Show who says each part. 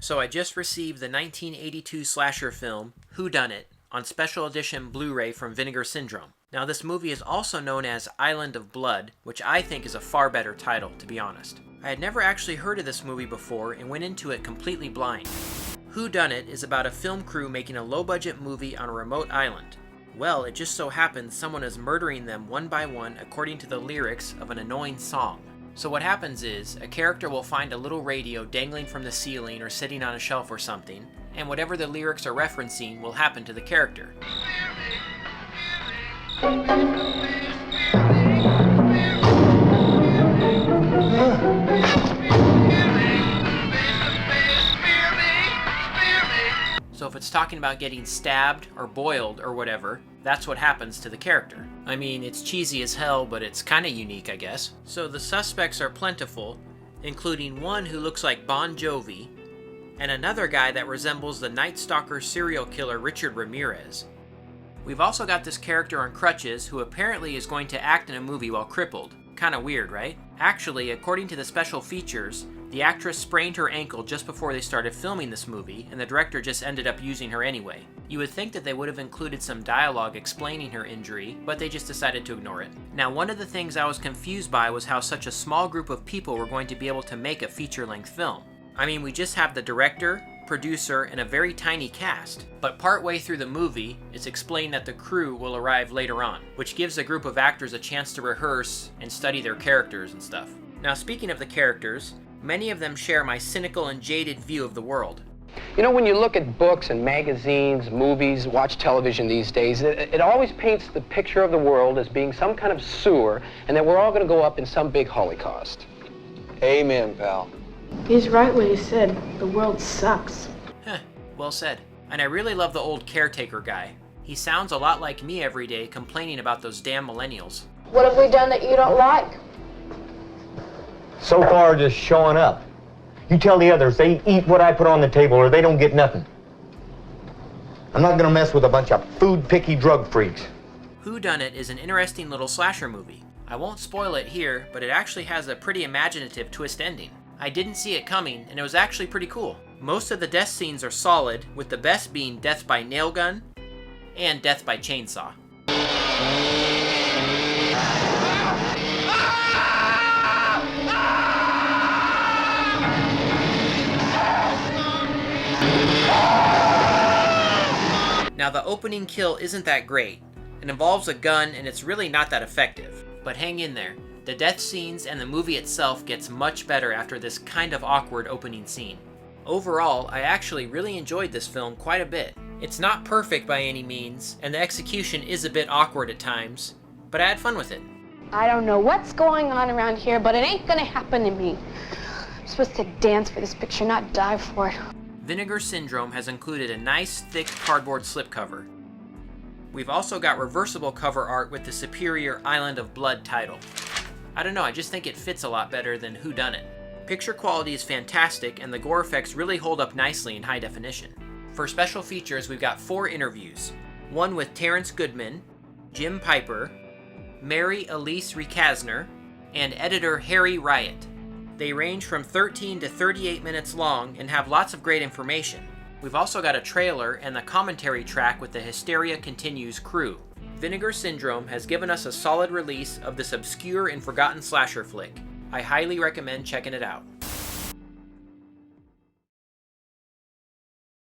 Speaker 1: So I just received the 1982 slasher film Whodunit on special edition Blu-ray from Vinegar Syndrome. Now this movie is also known as Island of Blood, which I think is a far better title, to be honest. I had never actually heard of this movie before and went into it completely blind. Whodunit is about a film crew making a low-budget movie on a remote island. Well, it just so happens someone is murdering them one by one according to the lyrics of an annoying song. So what happens is, a character will find a little radio dangling from the ceiling or sitting on a shelf or something, and whatever the lyrics are referencing will happen to the character. So if it's talking about getting stabbed or boiled or whatever, that's what happens to the character. I mean, it's cheesy as hell, but it's kinda unique, I guess. So the suspects are plentiful, including one who looks like Bon Jovi, and another guy that resembles the Night Stalker serial killer Richard Ramirez. We've also got this character on crutches who apparently is going to act in a movie while crippled. Kinda weird, right? Actually, according to the special features, the actress sprained her ankle just before they started filming this movie, and the director just ended up using her anyway. You would think that they would have included some dialogue explaining her injury, but they just decided to ignore it. Now, one of the things I was confused by was how such a small group of people were going to be able to make a feature-length film. I mean, we just have the director, producer, and a very tiny cast. But partway through the movie, it's explained that the crew will arrive later on, which gives a group of actors a chance to rehearse and study their characters and stuff. Now, speaking of the characters, many of them share my cynical and jaded view of the world.
Speaker 2: You know, when you look at books and magazines, movies, watch television these days, it always paints the picture of the world as being some kind of sewer, and that we're all going to go up in some big holocaust.
Speaker 3: Amen, pal.
Speaker 4: He's right when he said the world sucks.
Speaker 1: Heh, well said. And I really love the old caretaker guy. He sounds a lot like me every day complaining about those damn millennials.
Speaker 4: What have we done that you don't like?
Speaker 5: So far, just showing up. You tell the others they eat what I put on the table or they don't get nothing. I'm not gonna mess with a bunch of food-picky drug freaks.
Speaker 1: Whodunit is an interesting little slasher movie. I won't spoil it here, but it actually has a pretty imaginative twist ending. I didn't see it coming, and it was actually pretty cool. Most of the death scenes are solid, with the best being death by nail gun and death by chainsaw. Now the opening kill isn't that great. It involves a gun and it's really not that effective. But hang in there. The death scenes and the movie itself gets much better after this kind of awkward opening scene. Overall, I actually really enjoyed this film quite a bit. It's not perfect by any means, and the execution is a bit awkward at times, but I had fun with it.
Speaker 4: I don't know what's going on around here, but it ain't gonna happen to me. I'm supposed to dance for this picture, not die for it.
Speaker 1: Vinegar Syndrome has included a nice, thick cardboard slipcover. We've also got reversible cover art with the superior Island of Blood title. I don't know, I just think it fits a lot better than Whodunit. Picture quality is fantastic, and the gore effects really hold up nicely in high definition. For special features, we've got 4 interviews. One with Terrence Goodman, Jim Piper, Mary Elise Recasner, and editor Harry Riot. They range from 13 to 38 minutes long and have lots of great information. We've also got a trailer and the commentary track with the Hysteria Continues crew. Vinegar Syndrome has given us a solid release of this obscure and forgotten slasher flick. I highly recommend checking it out.